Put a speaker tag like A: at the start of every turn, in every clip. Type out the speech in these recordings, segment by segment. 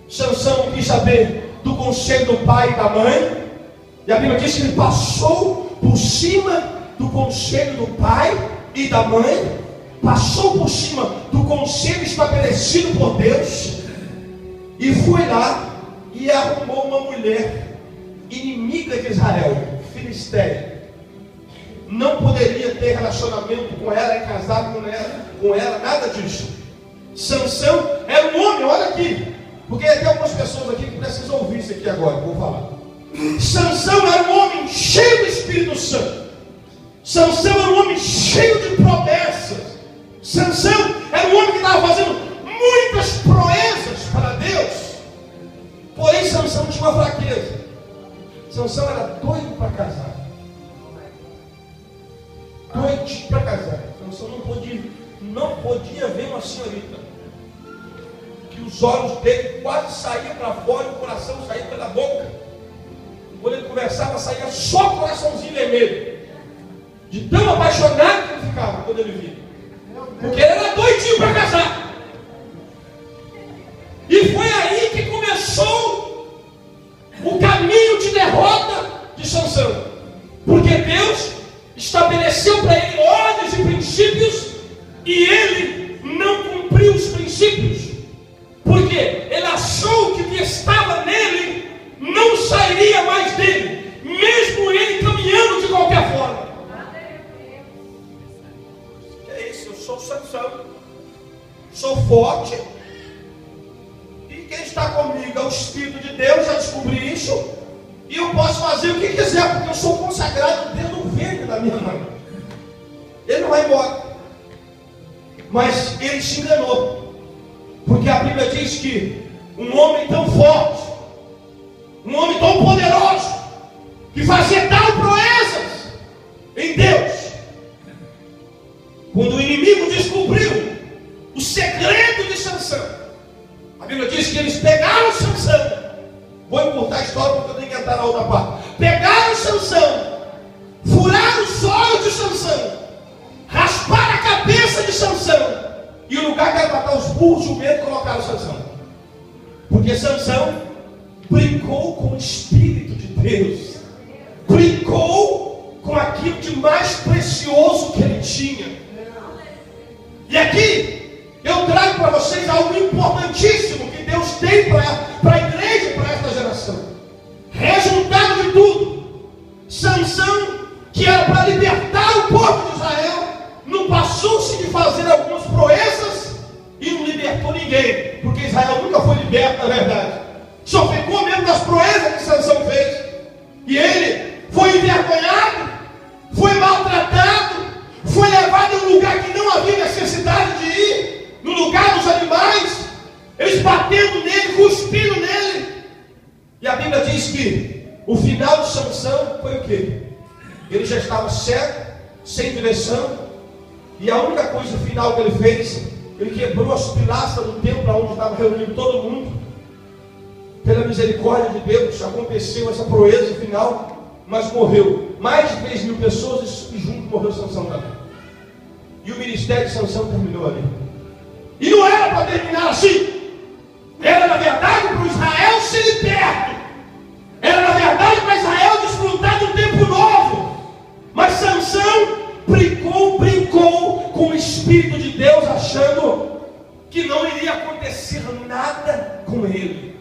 A: Sansão não quis saber do conselho do pai e da mãe. E a Bíblia diz que ele passou por cima do conselho do pai e da mãe. Passou por cima do conselho estabelecido por Deus. E foi lá e arrumou uma mulher inimiga de Israel, filisteia. Não poderia ter relacionamento com ela e casar com ela, nada disso. Sansão era um homem, olha aqui, porque tem algumas pessoas aqui que precisam ouvir isso aqui agora, vou falar. Sansão era um homem cheio do Espírito Santo. Sansão era um homem cheio de promessas. Sansão era um homem que estava fazendo muitas proezas para Deus. Porém, Sansão tinha uma fraqueza. Sansão era doido para casar. Doidinho para casar. Sansão não podia ver uma senhorita. Que os olhos dele quase saíam para fora e o coração saía pela boca. Quando ele conversava, saía só o coraçãozinho vermelho. De tão apaixonado que ele ficava quando ele via. Porque ele era doidinho para casar. E foi aí que começou o caminho de derrota de Sansão. Porque Deus estabeleceu para ele ordens e princípios e ele não cumpriu os princípios. Porque ele achou que o que estava nele não sairia mais dele, mesmo ele caminhando de qualquer forma. Que é isso? Eu sou Sansão, sou forte, e quem está comigo é o Espírito de Deus. Já descobri isso, e eu posso fazer o que quiser, porque eu sou consagrado desde o ventre da minha mãe. Ele não vai embora, mas ele se enganou, porque a Bíblia diz que um homem tão forte, um homem tão poderoso, que fazia tal proezas em Deus, quando o inimigo descobriu o segredo de Sansão, a Bíblia diz que eles pegaram Sansão. Vou encurtar a história porque eu tenho que entrar na outra parte. Pegaram Sansão, furaram os olhos de Sansão, rasparam a cabeça de Sansão, e o lugar que era matar os burros, o medo, colocaram Sansão. Porque Sansão brincou com o Espírito de Deus, brincou com aquilo de mais precioso que ele tinha. E aqui eu trago para vocês algo importantíssimo que Deus tem para a igreja, para esta geração. Resultado de tudo, Sansão, que era para libertar o povo de Israel, não passou-se de fazer algumas proezas e não libertou ninguém, porque Israel nunca foi liberto, na verdade. Só ficou mesmo das proezas que Sansão fez. E ele foi envergonhado, foi maltratado, foi levado a um lugar que não havia necessidade de ir, no lugar dos animais, eles batendo nele, cuspindo nele. E a Bíblia diz que o final de Sansão foi o quê? Ele já estava cego, sem direção, e a única coisa final que ele fez, ele quebrou as pilastras do templo onde estava reunido todo mundo. Pela misericórdia de Deus, aconteceu essa proeza final, mas morreu mais de 3.000 pessoas e junto morreu Sansão também. E o ministério de Sansão terminou ali. E não era para terminar assim. Era na verdade para o Israel ser liberto. Era na verdade para Israel desfrutar de um tempo novo. Mas Sansão brincou com o Espírito de Deus, achando que não iria acontecer nada com ele.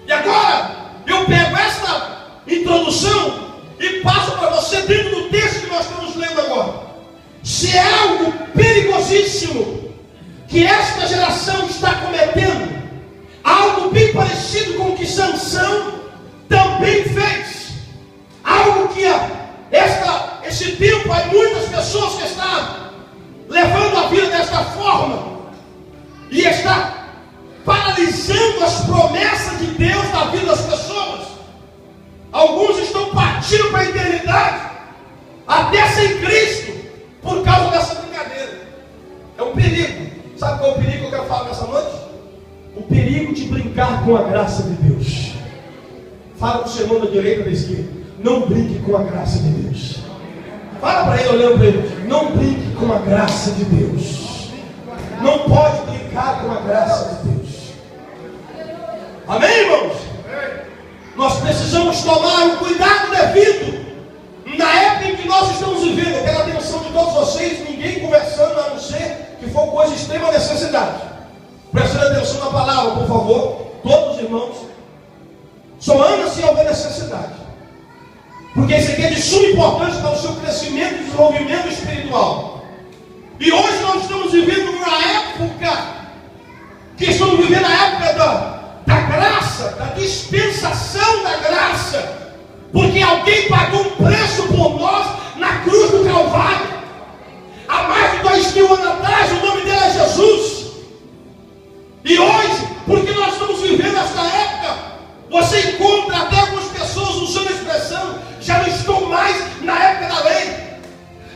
A: E agora eu pego esta introdução e passo para você dentro do texto que nós estamos lendo agora. Se é algo perigosíssimo que esta geração está cometendo, algo bem parecido com o que Sansão também fez, algo que esse tempo há muitas pessoas que estão levando a vida desta forma e está paralisando as promessas de Deus na vida das pessoas. Alguns estão partindo para a eternidade, até sem Cristo, por causa dessa brincadeira. É um perigo. Sabe qual é o perigo que eu quero falar nessa noite? O perigo de brincar com a graça de Deus. Fala para o seu irmão da direita e da esquerda: não brinque com a graça de Deus. Fala para ele, olhando para ele: não brinque com a graça de Deus. Não pode brincar com a graça de Deus. Amém, irmãos? Nós precisamos tomar o cuidado devido. Na época em que nós estamos vivendo, eu quero a atenção de todos vocês, ninguém conversando, a não ser que for coisa de extrema necessidade. Prestem atenção na palavra, por favor, todos os irmãos. Só anda se houver necessidade. Porque isso aqui é de suma importância para o seu crescimento e desenvolvimento espiritual. E hoje nós estamos vivendo uma época, que estamos vivendo a época da graça, da dispensação da graça. Porque alguém pagou um preço por nós na cruz do Calvário. Há mais de 2000 anos atrás, o nome dele é Jesus. E hoje, porque nós estamos vivendo esta época, você encontra até algumas pessoas usando a expressão: já não estou mais na época da lei,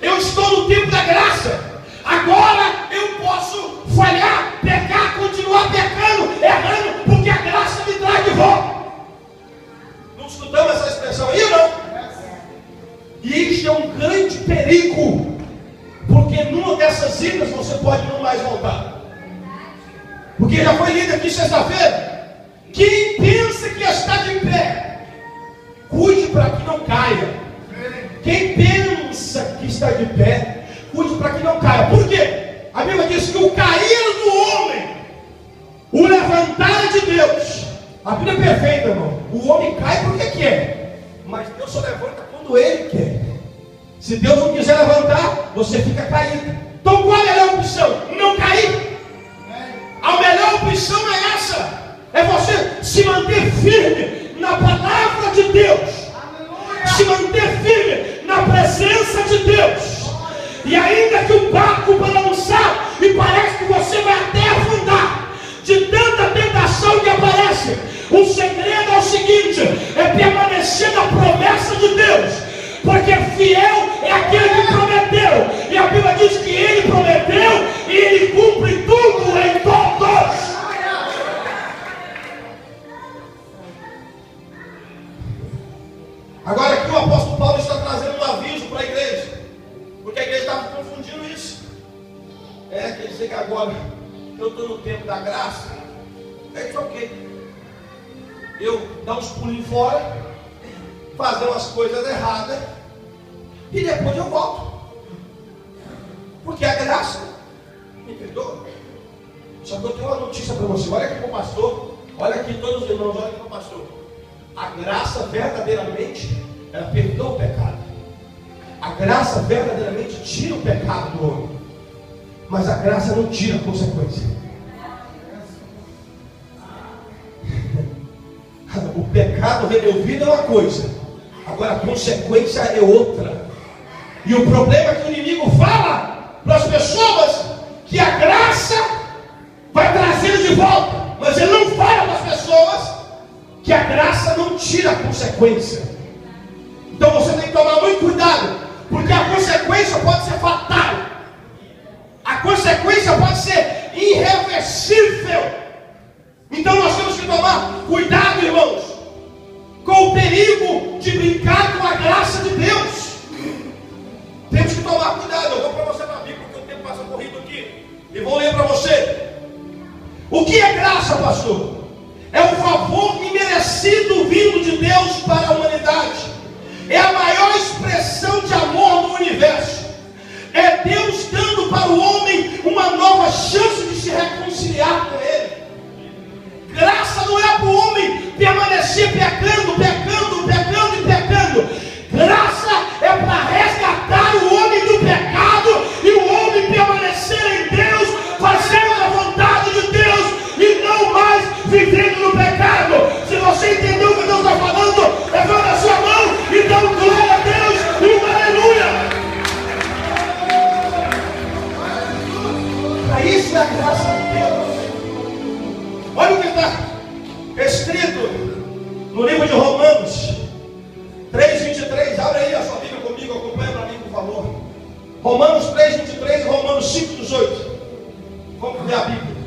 A: eu estou no tempo da graça. Agora eu posso falhar, pecar, continuar pecando, errando, porque a graça me traz de volta. Não escutamos essa expressão aí, não? E isto é um grande perigo, porque numa dessas idas você pode não mais voltar. Porque já foi lido aqui sexta-feira: quem pensa que está de pé, cuide para que não caia. Quem pensa que está de pé, cuide para que não caia. Por quê? A Bíblia diz que o cair do homem, o levantar é de Deus. A Bíblia é perfeita, irmão. O homem cai porque quer, mas Deus só levanta quando Ele quer. Se Deus não quiser levantar, você fica caído. Então qual é a melhor opção? Não cair. A melhor opção é essa: é você se manter firme na palavra de Deus, se manter firme na presença de Deus. E ainda que o barco balançar e parece que você vai até afundar, de tanta tentação que aparece, o segredo é o seguinte: é permanecer na promessa de Deus, porque fiel é aquele que prometeu, e a Bíblia diz que Ele prometeu e Ele cumpre tudo em todos. Agora aqui o apóstolo Paulo está trazendo um aviso para a igreja, porque a igreja estava confundindo isso. Quer dizer que agora eu estou no tempo da graça, é isso, ok. Eu dar uns pulinhos fora, fazer umas coisas erradas, e depois eu volto. Porque a graça me perdoa. Só que eu tenho uma notícia para você. Olha aqui para o pastor, olha aqui todos os irmãos, olha aqui para o pastor. A graça verdadeiramente, ela perdoa o pecado. A graça verdadeiramente tira o pecado do homem. Mas a graça não tira a consequência. O pecado removido é uma coisa, agora a consequência é outra. E o problema é que o inimigo fala para as pessoas que a graça vai trazer de volta, mas ele não fala para as pessoas que a graça não tira a consequência. Então você tem que tomar muito cuidado, porque a consequência pode ser fatal, a consequência pode ser irreversível. Então nós temos que tomar cuidado, irmãos, com o perigo de brincar com a graça de Deus. Temos que tomar cuidado. Eu vou para você na Bíblia, porque o tempo passa corrido aqui, e vou ler para você. O que é graça, pastor? É o favor imerecido vindo de Deus para a humanidade. É a maior expressão de amor do universo. É Deus dando para o homem uma nova chance de se reconciliar com Ele. Graça não é para o homem permanecer pecando, pecando, pecando e pecando. Graça é para resgatar o homem do pecado e o homem permanecer em Deus, fazendo a vontade de Deus e não mais vivendo no pecado. Se você entendeu o que Deus está falando, levanta a sua mão e dá um glória a Deus e um aleluia. Para isso é a graça de Deus. Olha o que está escrito no livro de Romanos 3:23. Abre aí a sua Bíblia comigo, acompanha para mim, por favor. Romanos 3:23 e Romanos 5:18. Vamos ler a Bíblia.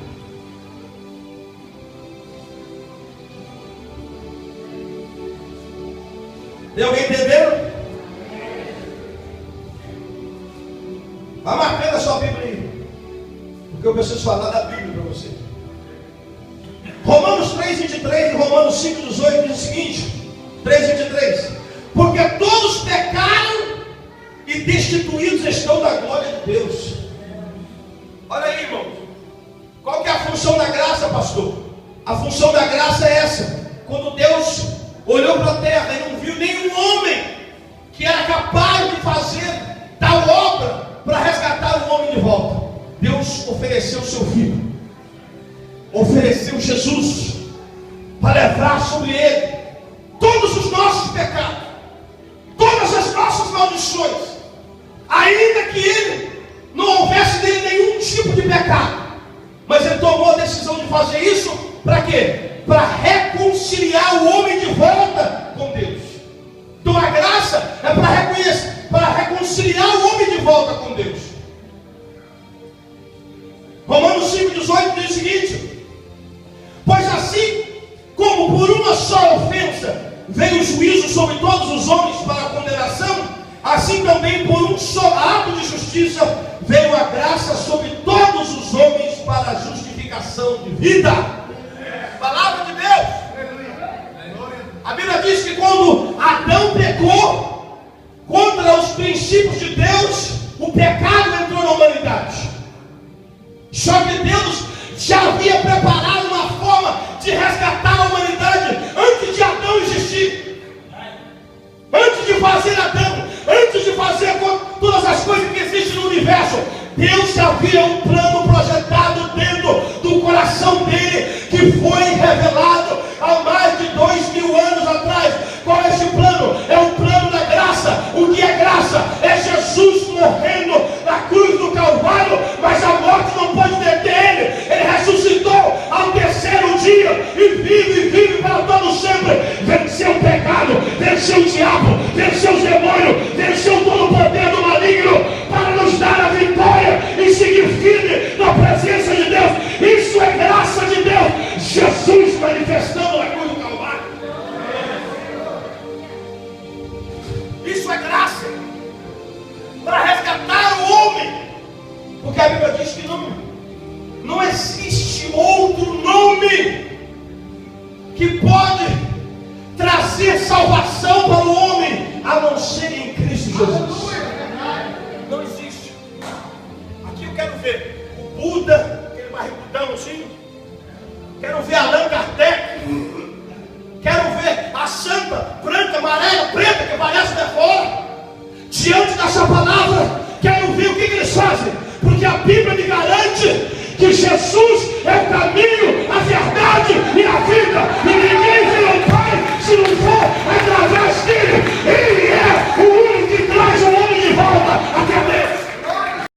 A: Tem alguém entendendo? Vai marcando a sua Bíblia aí, porque eu preciso falar da Bíblia para você. Romanos 3:23 3:23 de Romanos 5:18 diz o seguinte, 3:23, porque todos pecaram e destituídos estão da glória de Deus. Olha aí, irmão, qual que é a função da graça, pastor? A função da graça é essa: quando Deus olhou para a terra e não viu nenhum homem que era capaz de fazer tal obra para resgatar o homem de volta, Deus ofereceu o seu filho, ofereceu Jesus para levar sobre ele todos os nossos pecados, todas as nossas maldições, ainda que ele não houvesse nele nenhum tipo de pecado, mas ele tomou a decisão de fazer isso para quê? Para reconciliar o homem de volta com Deus. Então a graça é para reconciliar o homem de volta com Deus. Romanos 5:18 diz o seguinte: pois assim como por uma só ofensa veio o juízo sobre todos os homens para a condenação, assim também por um só ato de justiça veio a graça sobre todos os homens para a justificação de vida. Palavra de Deus. A Bíblia diz que quando Adão pecou contra os princípios de Deus, o pecado entrou na humanidade. Só que Deus já havia preparado uma forma de resgatar a humanidade antes de Adão existir. Antes de fazer Adão, antes de fazer todas as coisas que existem no universo, Deus já havia um plano projetado dentro do coração dele, que foi revelado há mais de 2000 anos atrás. Qual é esse plano? É o plano da graça. O que é graça? É Jesus morrendo na cruz do Calvário, mas a morte não pode deter ele. Ele ressuscitou ao terceiro dia e vive para todo sempre. Venceu o pecado, venceu o diabo, venceu os demônios, venceu todo o poder do maligno para nos dar a vitória e seguir firme na presença de Deus. Isso é graça de Deus. Jesus manifestando na cruz do Calvário. Isso é graça para resgatar o homem, porque a Bíblia diz que não existe outro nome que pode trazer salvação para o homem a não ser em Cristo Jesus. Não existe. Aqui eu quero ver o Buda, aquele barrigudão assim. Quero ver Allan Kardec. Quero ver a santa, branca, amarela, preta, que aparece de fora. Diante dessa palavra, quero ver o que eles fazem. Porque a Bíblia me garante que Jesus é o caminho,